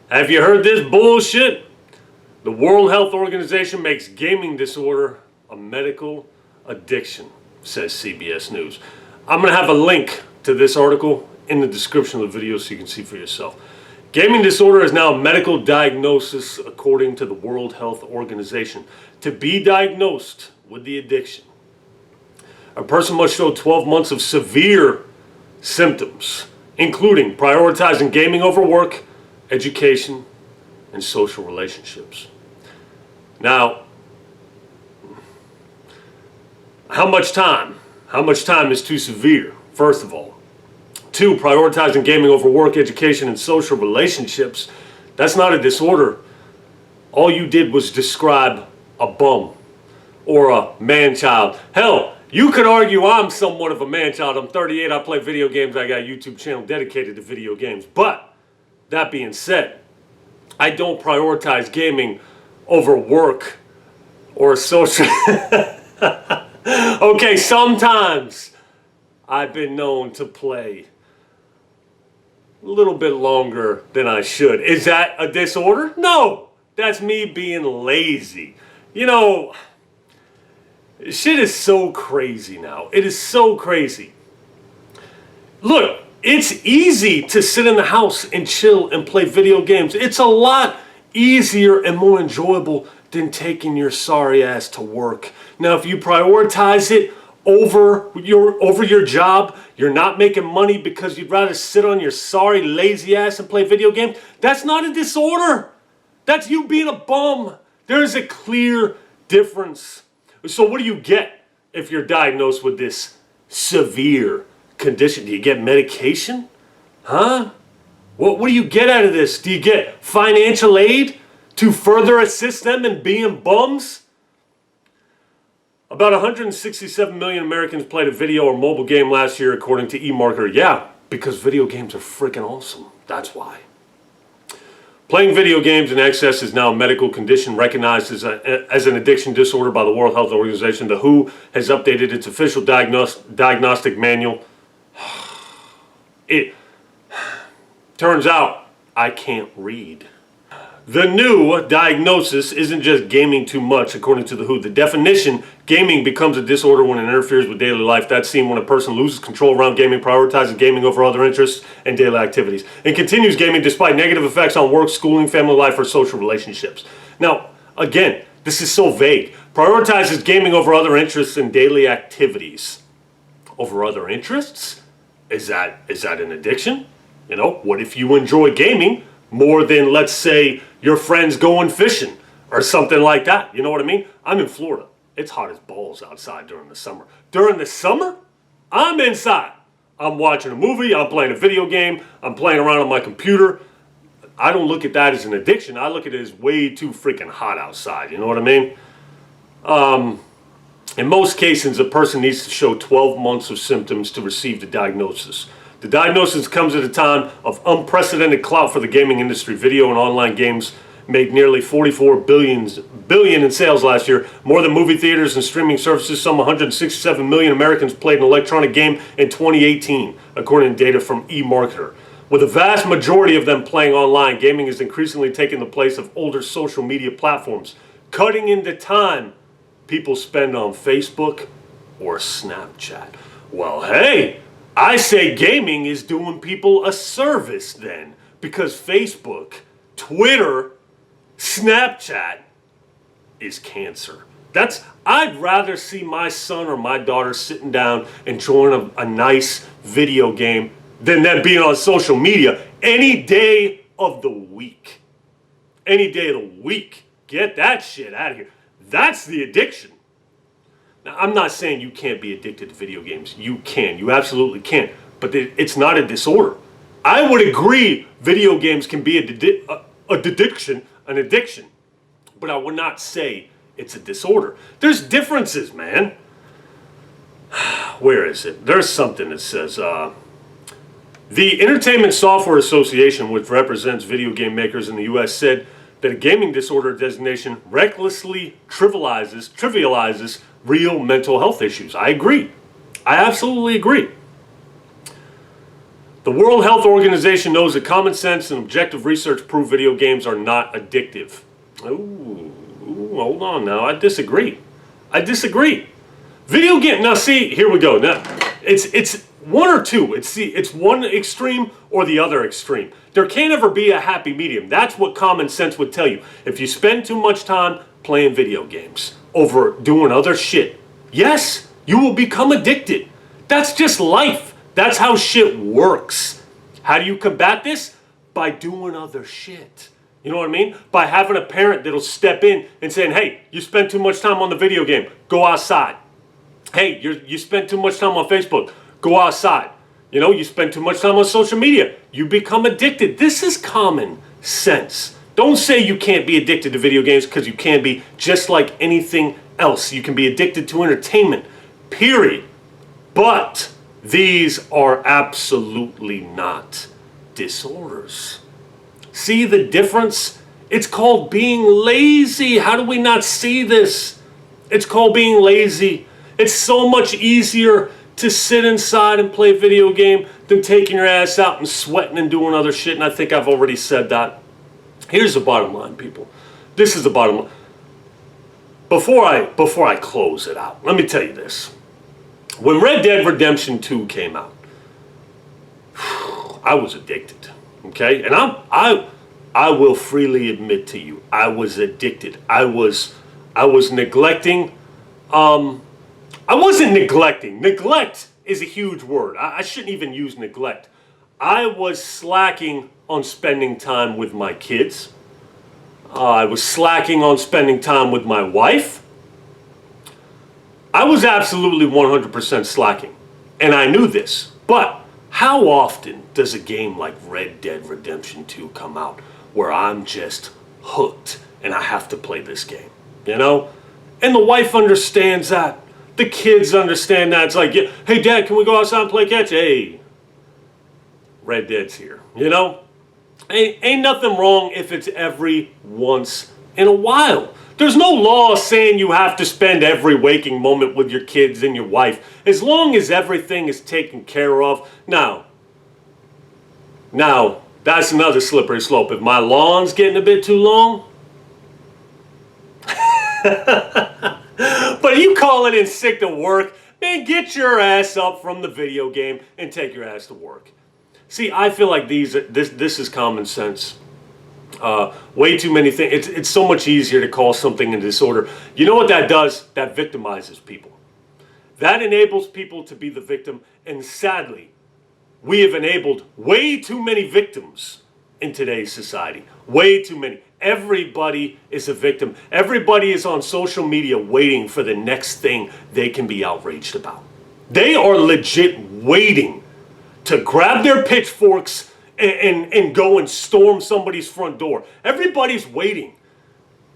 Have you heard this bullshit? The World Health Organization makes gaming disorder a medical addiction, says CBS News. I'm going to have a link to this article in the description of the video so you can see for yourself. Gaming disorder is now a medical diagnosis according to the World Health Organization. To be diagnosed with the addiction, a person must show 12 months of severe symptoms, including prioritizing gaming over work, education, and social relationships. Now, how much time? How much time is too severe, first of all? 2, prioritizing gaming over work, education, and social relationships. That's not a disorder. All you did was describe a bum or a man-child. Hell, you could argue I'm somewhat of a man-child. I'm 38, I play video games, I got a YouTube channel dedicated to video games. But, that being said, I don't prioritize gaming over work or social. Okay, sometimes I've been known to play a little bit longer than I should. Is that a disorder? No, that's me being lazy. You know, shit is so crazy now. It is so crazy. Look, it's easy to sit in the house and chill and play video games. It's a lot easier and more enjoyable than taking your sorry ass to work. Now, if you prioritize it over your job, you're not making money because you'd rather sit on your sorry, lazy ass and play video games, that's not a disorder. That's you being a bum. There's a clear difference. So what do you get if you're diagnosed with this severe condition? Do you get medication? Huh? What do you get out of this? Do you get financial aid to further assist them in being bums? About 167 million Americans played a video or mobile game last year, according to eMarketer. Yeah, because video games are freaking awesome. That's why. Playing video games in excess is now a medical condition recognized as an addiction disorder by the World Health Organization. The WHO has updated its official diagnostic manual. It turns out I can't read. The new diagnosis isn't just gaming too much, according to the WHO. The definition, gaming becomes a disorder when it interferes with daily life. That's seen when a person loses control around gaming, prioritizes gaming over other interests and daily activities, and continues gaming despite negative effects on work, schooling, family life, or social relationships. Now, again, this is so vague. Prioritizes gaming over other interests and daily activities. Over other interests? Is that an addiction? You know, what if you enjoy gaming more than, let's say, your friends going fishing or something like that? You know what I mean? I'm in Florida. It's hot as balls outside during the summer. During the summer, I'm inside. I'm watching a movie, I'm playing a video game, I'm playing around on my computer. I don't look at that as an addiction. I look at it as way too freaking hot outside. You know what I mean? In most cases, a person needs to show 12 months of symptoms to receive the diagnosis. The diagnosis comes at a time of unprecedented clout for the gaming industry. Video and online games made nearly $44 billion in sales last year, more than movie theaters and streaming services. Some 167 million Americans played an electronic game in 2018, according to data from eMarketer. With a vast majority of them playing online, gaming is increasingly taking the place of older social media platforms, cutting into time people spend on Facebook or Snapchat. Well, hey, I say gaming is doing people a service then, because Facebook, Twitter, Snapchat is cancer. I'd rather see my son or my daughter sitting down enjoying a nice video game than them being on social media any day of the week. Any day of the week. Get that shit out of here. That's the addiction. Now, I'm not saying you can't be addicted to video games. You can. You absolutely can. But it's not a disorder. I would agree video games can be an addiction. But I would not say it's a disorder. There's differences, man. Where is it? There's something that says, the Entertainment Software Association, which represents video game makers in the U.S., said that a gaming disorder designation recklessly trivializes real mental health issues. I agree. I absolutely agree. The World Health Organization knows that common sense and objective research prove video games are not addictive. Ooh, hold on now. I disagree. Video game. Now, see, here we go. Now, it's one or two. It's one extreme or the other extreme. There can't ever be a happy medium. That's what common sense would tell you. If you spend too much time playing video games over doing other shit, yes, you will become addicted. That's just life. That's how shit works. How do you combat this? By doing other shit. You know what I mean? By having a parent that'll step in and saying, hey, you spend too much time on the video game, go outside. Hey, you spend too much time on Facebook, go outside. You know, you spend too much time on social media, you become addicted. This is common sense. Don't say you can't be addicted to video games, because you can be, just like anything else. You can be addicted to entertainment, period. But these are absolutely not disorders. See the difference? It's called being lazy. How do we not see this? It's called being lazy. It's so much easier to sit inside and play a video game than taking your ass out and sweating and doing other shit. And I think I've already said that. Here's the bottom line, people. This is the bottom line. Before I close it out, let me tell you this. When Red Dead Redemption 2 came out, I was addicted. Okay? And I will freely admit to you, I was addicted. I was neglecting. I wasn't neglecting. Neglect is a huge word. I shouldn't even use neglect. I was slacking on spending time with my kids. I was slacking on spending time with my wife. I was absolutely 100% slacking. And I knew this. But how often does a game like Red Dead Redemption 2 come out where I'm just hooked and I have to play this game? You know? And the wife understands that. The kids understand that. It's like, yeah, hey, Dad, can we go outside and play catch? Hey, Red Dead's here. You know? Ain't nothing wrong if it's every once in a while. There's no law saying you have to spend every waking moment with your kids and your wife, as long as everything is taken care of. Now, that's another slippery slope. If my lawn's getting a bit too long, but you calling in sick to work, man, get your ass up from the video game and take your ass to work. See, I feel like this is common sense. Way too many things. It's so much easier to call something a disorder. You know what that does? That victimizes people. That enables people to be the victim. And sadly, we have enabled way too many victims in today's society. Way too many. Everybody is a victim. Everybody is on social media waiting for the next thing they can be outraged about. They are legit waiting to grab their pitchforks and go and storm somebody's front door. Everybody's waiting.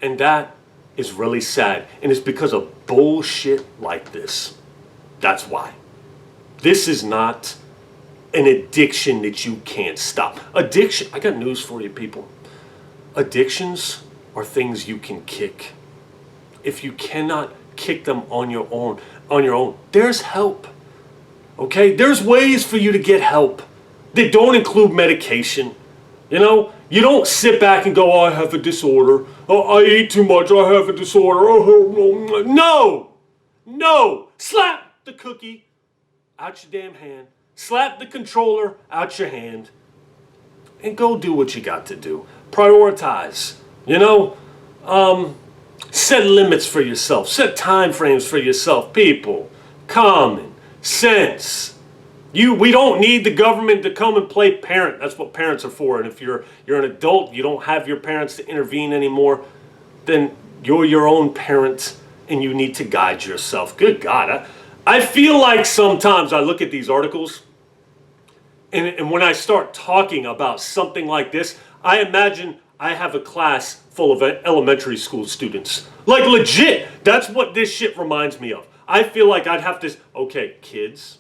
And that is really sad. And it's because of bullshit like this. That's why. This is not an addiction that you can't stop. Addiction, I got news for you, people. Addictions are things you can kick. If you cannot kick them on your own, there's help. Okay? There's ways for you to get help. They don't include medication. You know, you don't sit back and go, oh, I have a disorder. Oh, I eat too much. I have a disorder. Oh, no. Slap the cookie out your damn hand. Slap the controller out your hand. And go do what you got to do. Prioritize. You know, set limits for yourself. Set time frames for yourself. People, common sense. We don't need the government to come and play parent. That's what parents are for. And if you're an adult, you don't have your parents to intervene anymore, then you're your own parent and you need to guide yourself. Good God. I feel like sometimes I look at these articles and when I start talking about something like this, I imagine I have a class full of elementary school students. Like legit. That's what this shit reminds me of. I feel like I'd have to, okay, kids.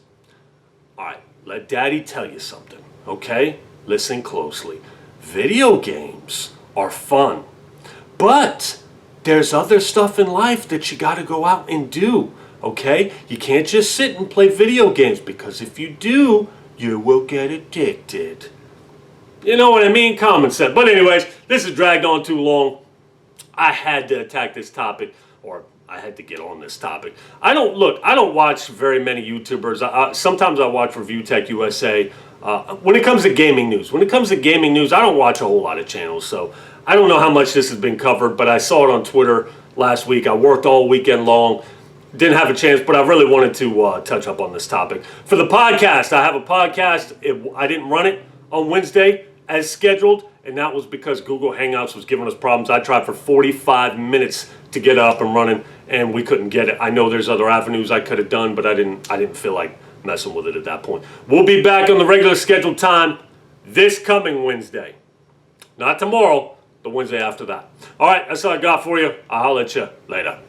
All right, let daddy tell you something, okay? Listen closely. Video games are fun, but there's other stuff in life that you gotta go out and do, okay? You can't just sit and play video games, because if you do, you will get addicted. You know what I mean? Common sense. But anyways, this has dragged on too long. I had to attack this topic, or I had to get on this topic. I don't watch very many YouTubers. Sometimes I watch Review Tech USA. When it comes to gaming news, I don't watch a whole lot of channels, so I don't know how much this has been covered, but I saw it on Twitter last week. I worked all weekend long. Didn't have a chance, but I really wanted to touch up on this topic. For the podcast, I have a podcast. I didn't run it on Wednesday as scheduled, and that was because Google Hangouts was giving us problems. I tried for 45 minutes to get up and running, and we couldn't get it. I know there's other avenues I could have done, but I didn't feel like messing with it at that point. We'll be back on the regular scheduled time this coming Wednesday. Not tomorrow, the Wednesday after that. All right, that's all I got for you. I'll holler at you later.